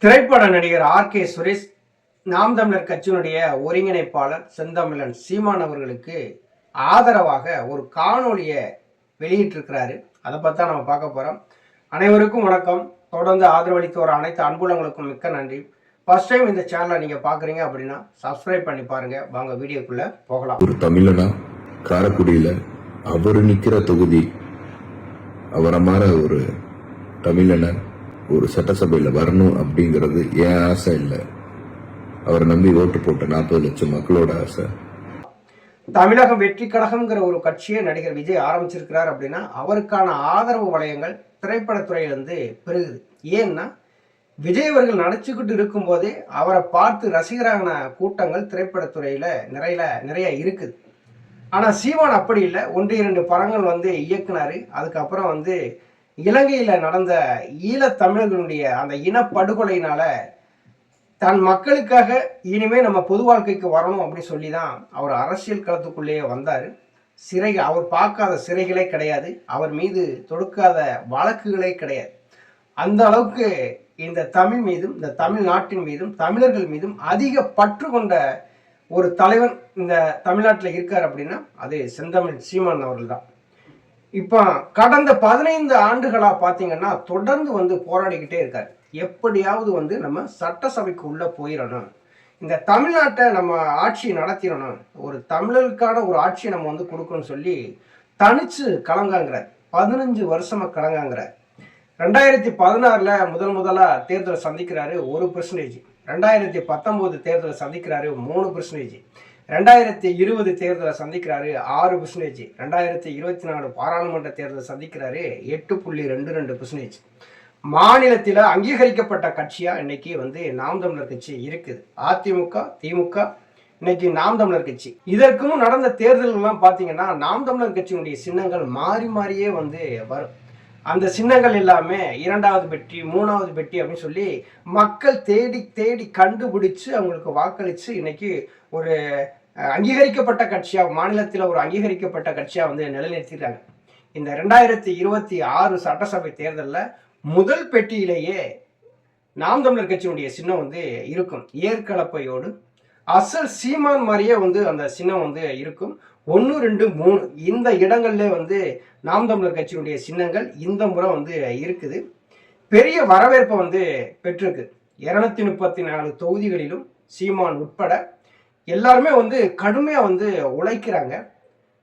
திரைப்பட நடிகர் ஆர்.கே. சுரேஷ் நாம் தமிழர் கட்சியினுடைய ஒருங்கிணைப்பாளர் செந்தமிழன் சீமான் அவர்களுக்கு ஆதரவாக ஒரு காணொலியை வெளியிட்டிருக்கிறாரு. அதை பற்றி தான் நம்ம பார்க்க போகிறோம். அனைவருக்கும் வணக்கம். தொடர்ந்து ஆதரவளித்து வர அனைத்து அன்புலங்களுக்கும் மிக்க நன்றி. ஃபர்ஸ்ட் டைம் இந்த சேனலை நீங்கள் பார்க்குறீங்க அப்படின்னா சப்ஸ்கிரைப் பண்ணி பாருங்கள். வாங்க வீடியோக்குள்ளே போகலாம். ஒரு தமிழனா காரக்குடியில் அவர் நிற்கிற தொகுதி, அவரை மாதிரி ஒரு தமிழனை ஒரு சட்டசபையில் வரணும் அப்படிங்கிறது என் ஆசை இல்லை, அவரை நம்பி ஓட்டு போட்ட 40 லட்சம் மக்களோட ஆசை. தமிழக வெற்றி கழகம்ங்கிற ஒரு கட்சியை நடிகர் விஜய் ஆரம்பிச்சிருக்கிறார் அப்படின்னா அவருக்கான ஆதரவு வளையங்கள் திரைப்படத்துறையிலிருந்து பெருகுது. ஏன்னா விஜய் அவர்கள் நடிச்சுக்கிட்டு இருக்கும் போதே அவரை பார்த்து ரசிகரான கூட்டங்கள் திரைப்படத்துறையில நிறைய இருக்குது. ஆனா சீமான் அப்படி இல்லை. 1-2 படங்கள் இயக்குனாரு. அதுக்கப்புறம் இலங்கையில நடந்த ஈழத்தமிழர்களுடைய அந்த இனப்படுகொலையினால தன் மக்களுக்காக இனிமே நம்ம பொது வாழ்க்கைக்கு வரணும் அப்படின்னு சொல்லி தான் அவர் அரசியல் களத்துக்குள்ளேயே வந்தார். அவர் பார்க்காத சிறைகளே கிடையாது, அவர் மீது தொடுக்காத வழக்குகளே கிடையாது. அந்த அளவுக்கு இந்த தமிழ் மீதும் இந்த தமிழ்நாட்டின் மீதும் தமிழர்கள் மீதும் அதிக பற்று கொண்ட ஒரு தலைவன் இந்த தமிழ்நாட்டில் இருக்கார் அப்படின்னா அது செந்தமிழ் சீமான் அவர்கள் தான். இப்போ கடந்த 15 ஆண்டுகளா பார்த்தீங்கன்னா தொடர்ந்து போராடிக்கிட்டே இருக்காரு. எப்படியாவது நம்ம சட்டசபைக்கு உள்ள போயிடணும், இந்த தமிழ்நாட்டை நம்ம ஆட்சி நடத்திடணும், ஒரு தமிழருக்கான ஒரு ஆட்சியை நம்ம கொடுக்கணும்னு சொல்லி தனிச்சு கலங்காங்கிறார். 15 வருஷமா கலங்காங்கிறார். 2016 முதலா தேர்தலை சந்திக்கிறாரு 1%. 2019 தேர்தலை சந்திக்கிறாரு 3%. 2020 தேர்தலை சந்திக்கிறாரு 6%. 2024 பாராளுமன்ற தேர்தலை சந்திக்கிறாரு 8.22%. மாநிலத்தில் அங்கீகரிக்கப்பட்ட கட்சியா இன்னைக்கு நாம் தமிழர் கட்சி இருக்குது. அதிமுக, திமுக, இன்னைக்கு நாம் தமிழர் கட்சி. இதற்கும் நடந்த தேர்தல்கள்லாம் பார்த்தீங்கன்னா நாம் தமிழர் கட்சியினுடைய சின்னங்கள் மாறியே வரும். அந்த சின்னங்கள் எல்லாமே 2வது பெட்டி, 3வது பெட்டி அப்படின்னு சொல்லி மக்கள் தேடி கண்டுபிடிச்சு அவங்களுக்கு வாக்களிச்சு இன்னைக்கு ஒரு அங்கீகரிக்கப்பட்ட கட்சியா, மாநிலத்தில் ஒரு அங்கீகரிக்கப்பட்ட கட்சியா நிலைநிறுத்திட்டாங்க. இந்த 2026 சட்டசபை தேர்தலில் முதல் பெட்டியிலேயே நாம் தமிழர் கட்சியினுடைய சின்னம் இருக்கும். ஏற்கலப்பையோடு அசல் சீமான் மாதிரியே அந்த சின்னம் இருக்கும். 1, 2, 3 இந்த இடங்கள்ல நாம் தமிழர் கட்சியினுடைய சின்னங்கள் இந்த முறை இருக்குது. பெரிய வரவேற்பை பெற்றிருக்கு. 234 தொகுதிகளிலும் சீமான் உட்பட எல்லாருமே கடுமையா உழைக்கிறாங்க.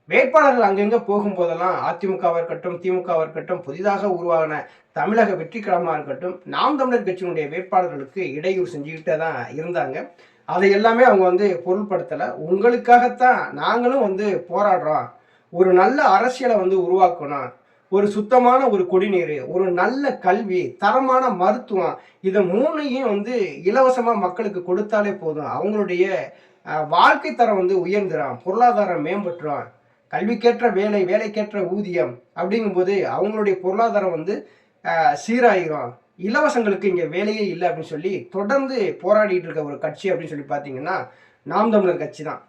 வேட்பாளர்கள் அங்கங்க போகும்போதெல்லாம் அதிமுகவாக இருக்கட்டும், திமுகவாக இருக்கட்டும், புதிதாக உருவான தமிழக வெற்றி கழகமாக இருக்கட்டும், நாம் தமிழர் கட்சியினுடைய வேட்பாளர்களுக்கு இடையூறு செஞ்சுக்கிட்டே தான் இருந்தாங்க. அதை எல்லாமே அவங்க பொருள்படுத்தலை. உங்களுக்காகத்தான் நாங்களும் போராடுறோம், ஒரு நல்ல அரசியலை உருவாக்கணும், ஒரு சுத்தமான ஒரு குடிநீர், ஒரு நல்ல கல்வி, தரமான மருத்துவம், இதை 3ஐயும் இலவசமாக மக்களுக்கு கொடுத்தாலே போதும், அவங்களுடைய வாழ்க்கை தரம் உயர்ந்துடும், பொருளாதாரம் மேம்பட்டுரும், கல்விக்கேற்ற வேலை, வேலைக்கேற்ற ஊதியம் அப்படிங்கும்போது அவங்களுடைய பொருளாதாரம் சீராயிரும், இலவசங்களுக்கு இங்கே வேலையே இல்லை அப்படின்னு சொல்லி தொடர்ந்து போராடிட்டு இருக்க ஒரு கட்சி அப்படின்னு சொல்லி பார்த்தீங்கன்னா நாம் தமிழர் கட்சி தான்.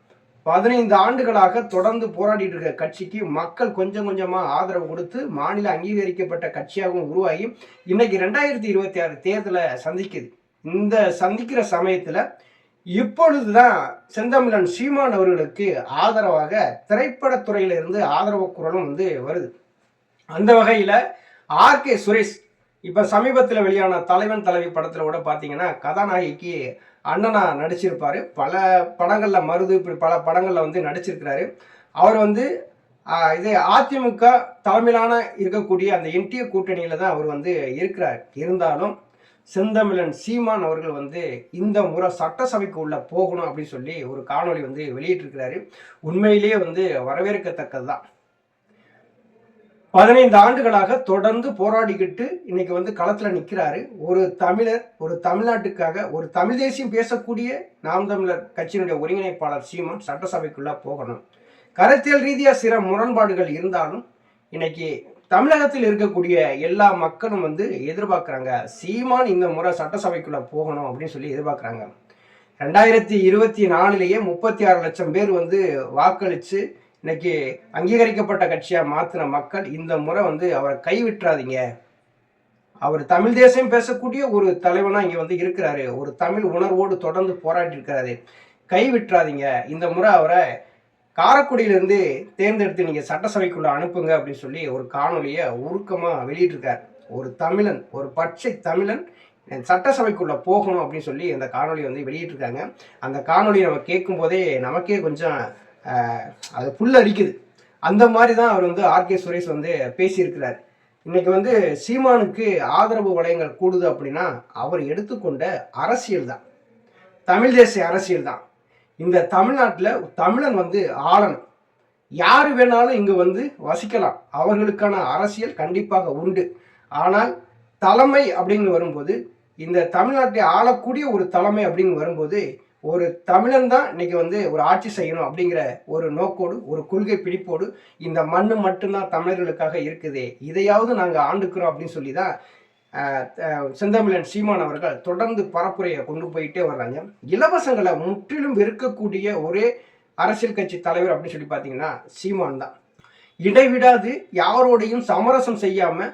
15 ஆண்டுகளாக தொடர்ந்து போராடிட்டு இருக்க கட்சிக்கு மக்கள் கொஞ்சம் கொஞ்சமாக ஆதரவு கொடுத்து மாநில அங்கீகரிக்கப்பட்ட கட்சியாகவும் உருவாகி இன்னைக்கு 2026 தேர்தலை சந்திக்குது. இந்த சந்திக்கிற சமயத்தில் இப்பொழுதுதான் செந்தமிழன் சீமான் அவர்களுக்கு ஆதரவாக திரைப்படத்துறையிலிருந்து ஆதரவு குரலும் வருது. அந்த வகையில் ஆர்.கே. சுரேஷ் இப்போ சமீபத்தில் வெளியான தலைவன் தலைவி படத்தில் கூட பார்த்தீங்கன்னா கதாநாயகிக்கு அண்ணனா நடிச்சிருப்பார். பல படங்களில் மருது, இப்படி பல படங்களில் நடிச்சிருக்கிறாரு. அவர் இது அதிமுக தலைமையிலான இருக்கக்கூடிய அந்த என்டிஏ கூட்டணியில் தான் அவர் இருக்கிறார். இருந்தாலும் செந்தமிழன் சீமான் அவர்கள் இந்த முறை சட்டசபைக்கு உள்ள போகணும் அப்படின்னு சொல்லி ஒரு காணொலி வெளியிட்டிருக்கிறாரு. உண்மையிலேயே வரவேற்கத்தக்கது தான். 15 ஆண்டுகளாக தொடர்ந்து போராடிக்கிட்டு இன்னைக்கு களத்தில் நிற்கிறாரு ஒரு தமிழர், ஒரு தமிழ்நாட்டுக்காக, ஒரு தமிழ் தேசியம் பேசக்கூடிய நாம் தமிழர் கட்சியினுடைய ஒருங்கிணைப்பாளர் சீமான் சட்டசபைக்குள்ள போகணும். கருத்தியல் ரீதியாக சில முரண்பாடுகள் இருந்தாலும் இன்னைக்கு தமிழகத்தில் இருக்கக்கூடிய எல்லா மக்களும் எதிர்பார்க்குறாங்க சீமான் இந்த முறை சட்டசபைக்குள்ள போகணும் அப்படின்னு சொல்லி எதிர்பார்க்குறாங்க. 2024 36 லட்சம் பேர் வாக்களித்து இன்னைக்கு அங்கீகரிக்கப்பட்ட கட்சியாக மாற்றின மக்கள் இந்த முறை அவரை கைவிட்டுறாதீங்க, அவர் தமிழ் தேசம் பேசக்கூடிய ஒரு தலைவனா இங்க வந்து இருக்கிறாரு. ஒரு தமிழ் உணர்வோடு தொடர்ந்து போராடி இருக்கிறாரு. கை விட்டுறாதீங்க. இந்த முறை அவரை காரைக்குடியிலிருந்து தேர்ந்தெடுத்து நீங்க சட்டசபைக்குள்ள அனுப்புங்க அப்படின்னு சொல்லி ஒரு காணொலியை உருக்கமா வெளியிட்டிருக்காரு. ஒரு தமிழன், ஒரு பச்சை தமிழன் சட்டசபைக்குள்ள போகணும் அப்படின்னு சொல்லி அந்த காணொலி வந்து வெளியிட்டிருக்காங்க. அந்த காணொலி நம்ம கேட்கும் போதே நமக்கே கொஞ்சம் அது புல்லரிக்குது. அந்த மாதிரி தான் அவர் வந்து ஆர்கே சுரேஷ் வந்து பேசியிருக்கிறார். இன்னைக்கு வந்து சீமானுக்கு ஆதரவு வளையங்கள் கூடுது அப்படின்னா அவர் எடுத்துக்கொண்ட அரசியல் தான், தமிழ் தேசிய அரசியல் தான். இந்த தமிழ்நாட்டில் தமிழன் வந்து ஆளணும், யாரு வேணாலும் இங்கு வந்து வசிக்கலாம், அவர்களுக்கான அரசியல் கண்டிப்பாக உண்டு. ஆனால் தலைமை அப்படின்னு வரும்போது, இந்த தமிழ்நாட்டை ஆளக்கூடிய ஒரு தலைமை அப்படின்னு வரும்போது, ஒரு தமிழன் தான் இன்னைக்கு வந்து ஒரு ஆட்சி செய்யணும் அப்படிங்கிற ஒரு நோக்கோடு, ஒரு கொள்கை பிடிப்போடு, இந்த மண்ணு மட்டும்தான் தமிழர்களுக்காக இருக்குது, இதையாவது நாங்கள் ஆண்டுக்கிறோம் அப்படின்னு சொல்லி தான் செந்தமிழன் சீமான் அவர்கள் தொடர்ந்து பரப்புரையை கொண்டு போயிட்டே வர்றாங்க. இலவசங்களை முற்றிலும் வெறுக்கக்கூடிய ஒரே அரசியல் கட்சி தலைவர் அப்படின்னு சொல்லி பார்த்தீங்கன்னா சீமான் தான். இடைவிடாது யாரோடையும் சமரசம் செய்யாம,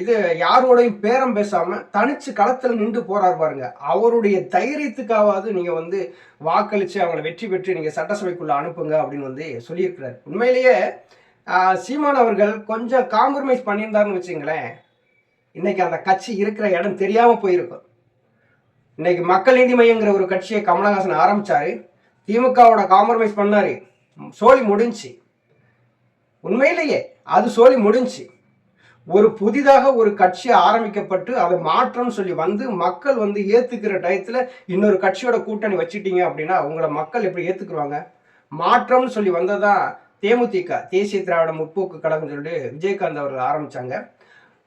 இது யாரோடையும் பேரம் பேசாம தனிச்சு களத்தில் நின்று போறாரு பாருங்க. அவருடைய தைரியத்துக்காவது நீங்க வந்து வாக்களிச்சு அவங்களை வெற்றி பெற்று நீங்க சட்டசபைக்குள்ள அனுப்புங்க அப்படின்னு வந்து சொல்லியிருக்கிறார். உண்மையிலேயே சீமான் அவர்கள் கொஞ்சம் காம்ப்ரமைஸ் பண்ணியிருந்தாருன்னு வச்சுங்களேன், இன்னைக்கு அந்த கட்சி இருக்கிற இடம் தெரியாம போயிருக்கும். இன்னைக்கு மக்கள் நீதி மையங்கிற ஒரு கட்சியை கமலஹாசன் ஆரம்பிச்சாரு, திமுகவோட காம்ப்ரமைஸ் பண்ணாரு, சோழி முடிஞ்சு. உண்மையிலேயே அது சோழி முடிஞ்சு. ஒரு புதிதாக ஒரு கட்சி ஆரம்பிக்கப்பட்டு அதை மாற்றம் சொல்லி வந்து மக்கள் வந்து ஏத்துக்கிற டயத்துல இன்னொரு கட்சியோட கூட்டணி வச்சுட்டீங்க அப்படின்னா உங்களை மக்கள் எப்படி ஏத்துக்குருவாங்க? மாற்றம்னு சொல்லி வந்ததான் தேமுதிக, தேசிய திராவிட முற்போக்கு கழகம் சொல்லிட்டு விஜயகாந்த் அவர்கள் ஆரம்பிச்சாங்க.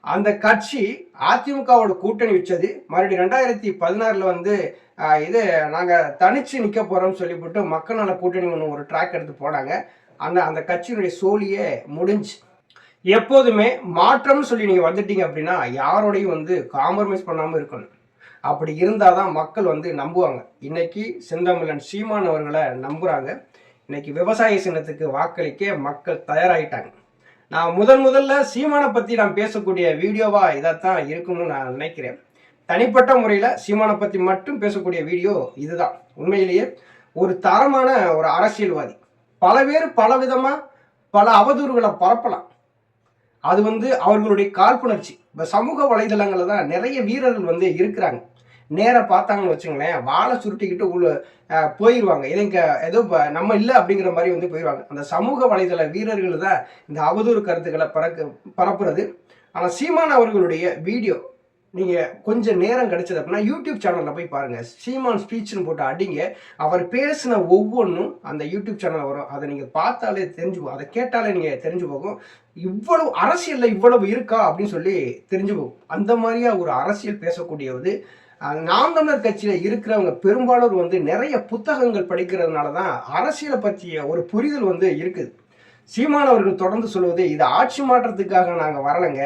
அந்த கட்சி அதிமுகவோட கூட்டணி வச்சது மறுபடியும் 2016 வந்து இது நாங்கள் தனிச்சு நிற்க போறோம்னு சொல்லிவிட்டு மக்கள் நல கூட்டணி ஒன்று ஒரு ட்ராக் எடுத்து போனாங்க. அந்த கட்சியினுடைய சோழியே முடிஞ்சு. எப்போதுமே மாற்றம்னு சொல்லி நீங்கள் வந்துட்டீங்க அப்படின்னா யாரோடையும் வந்து காம்ப்ரமைஸ் பண்ணாமல் இருக்கணும். அப்படி இருந்தால் தான் மக்கள் வந்து நம்புவாங்க. இன்னைக்கு செந்தமிழன் சீமான் அவர்களை நம்புகிறாங்க. இன்னைக்கு விவசாய சின்னத்துக்கு வாக்களிக்க மக்கள் தயாராகிட்டாங்க. நான் முதல்ல சீமானை பற்றி நான் பேசக்கூடிய வீடியோவா இதைத்தான் இருக்கும்னு நான் நினைக்கிறேன். தனிப்பட்ட முறையில் சீமானை பற்றி மட்டும் பேசக்கூடிய வீடியோ இதுதான். உண்மையிலேயே ஒரு தரமான ஒரு அரசியல்வாதி. பல பேர் பல விதமாக பல அவதூறுகளை பரப்பலாம், அது வந்து அவர்களுடைய காழ்ப்புணர்ச்சி. இப்போ சமூக வலைதளங்களில் தான் நிறைய வீரர்கள் வந்து இருக்கிறாங்க. நேராக பார்த்தாங்கன்னு வச்சுங்களேன், வாழை சுருட்டிக்கிட்டு உள்ள போயிடுவாங்க. ஏதோ நம்ம இல்லை அப்படிங்கிற மாதிரி வந்து போயிடுவாங்க. அந்த சமூக வலைதள வீரர்கள் தான் இந்த அவதூறு கருத்துக்களை பரப்புறது. ஆனால் சீமான் அவர்களுடைய வீடியோ நீங்கள் கொஞ்சம் நேரம் கிடைச்சது அப்படின்னா யூடியூப் சேனலில் போய் பாருங்கள். சீமான் ஸ்பீச்னு போட்டு அடிங்க. அவர் பேசின ஒவ்வொன்றும் அந்த யூடியூப் சேனல் வரும். அதை நீங்கள் பார்த்தாலே தெரிஞ்சு போகும், அதை கேட்டாலே நீங்கள் தெரிஞ்சு போகும். இவ்வளவு அரசியலில் இவ்வளவு இருக்கா அப்படின்னு சொல்லி தெரிஞ்சு போகும். அந்த மாதிரியா ஒரு அரசியல் பேசக்கூடியது. நாம் தமிழர் கட்சியில் இருக்கிறவங்க பெரும்பாலும் வந்து நிறைய புத்தகங்கள் படிக்கிறதுனால தான் அரசியலை பற்றிய ஒரு புரிதல் வந்து இருக்குது. சீமானவர்கள் தொடர்ந்து சொல்வது, இது ஆட்சி மாற்றத்துக்காக நாங்கள் வரலைங்க,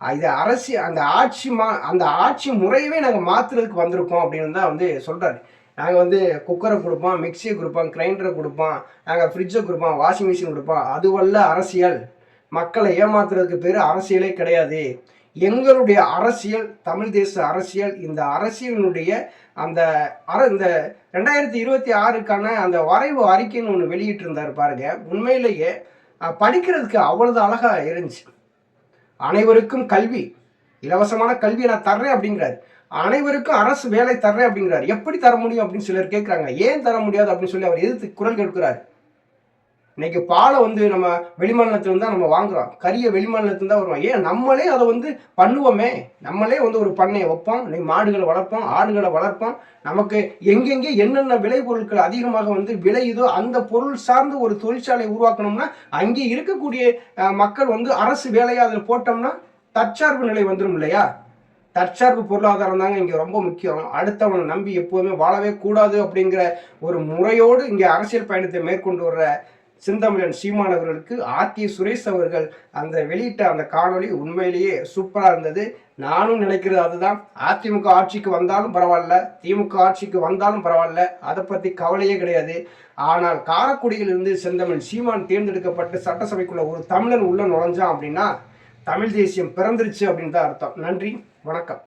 இது அரசியல், அந்த ஆட்சி முறையவே நாங்கள் மாற்றுறதுக்கு வந்திருக்கோம் அப்படின்னு தான் வந்து சொல்கிறாரு. நாங்கள் வந்து குக்கரை கொடுப்போம், மிக்சியை கொடுப்போம், கிரைண்டரை கொடுப்போம், நாங்கள் ஃப்ரிட்ஜை கொடுப்போம், வாஷிங் மிஷின் கொடுப்போம், அதுவல்ல அரசியல். மக்களை ஏமாத்துறதுக்கு பேர் அரசியலே கிடையாது. எங்களுடைய அரசியல் தமிழ் தேச அரசியல். இந்த அரசியலினுடைய இந்த 2026க்கான அந்த வரைவு அறிக்கைன்னு ஒன்று வெளியிட்டு இருந்தார் பாருங்க. உண்மையிலேயே படிக்கிறதுக்கு அவ்வளவு அழகா இருந்துச்சு. அனைவருக்கும் கல்வி, இலவசமான கல்வியை நான் தர்றேன் அப்படிங்கிறாரு. அனைவருக்கும் அரசு வேலை தர்றேன் அப்படிங்கிறாரு. எப்படி தர முடியும் அப்படின்னு சிலர் கேட்குறாங்க. ஏன் தர முடியாது அப்படின்னு சொல்லி அவர் எதிர்த்து குரல் கேட்கிறாரு. இன்னைக்கு பாலை வந்து நம்ம வெளிமாநிலத்திலிருந்து தான் நம்ம வாங்குறோம், கறியை வெளிமாநிலத்திலிருந்து தான் வருவோம். ஏன் நம்மளே அதை வந்து பண்ணுவோமே, நம்மளே வந்து ஒரு பண்ணையை வைப்போம், மாடுகளை வளர்ப்போம், ஆடுகளை வளர்ப்போம். நமக்கு எங்கெங்கே என்னென்ன விளைபொருட்கள் அதிகமாக வந்து விளையுதோ அந்த பொருள் சார்ந்து ஒரு தொழிற்சாலை உருவாக்கணும்னா அங்கே இருக்கக்கூடிய மக்கள் வந்து அரசு வேலையாக அதில் போட்டோம்னா தற்சார்பு நிலை வந்துடும் இல்லையா? தற்சார்பு பொருளாதாரம் தாங்க இங்கே ரொம்ப முக்கியம். அடுத்தவனை நம்பி எப்போதுமே வாழவே கூடாது அப்படிங்கிற ஒரு முறையோடு இங்கே அரசியல் பயணத்தை மேற்கொண்டு வர்ற செந்தமிழன் சீமான் அவர்களுக்கு ஆர்கே சுரேஷ் அவர்கள் அந்த வெளியிட்ட அந்த காணொளி உண்மையிலேயே சூப்பராக இருந்தது. நானும் நினைக்கிறது அதுதான். அதிமுக ஆட்சிக்கு வந்தாலும் பரவாயில்ல, திமுக ஆட்சிக்கு வந்தாலும் பரவாயில்ல, அதை பற்றி கவலையே கிடையாது. ஆனால் காரைக்குடியிலிருந்து செந்தமிழ் சீமான் தேர்ந்தெடுக்கப்பட்டு சட்டசபைக்குள்ள ஒரு தமிழன் உள்ள நுழைஞ்சான் அப்படின்னா தமிழ் தேசியம் பிறந்துருச்சு அப்படின்னு தான் அர்த்தம். நன்றி, வணக்கம்.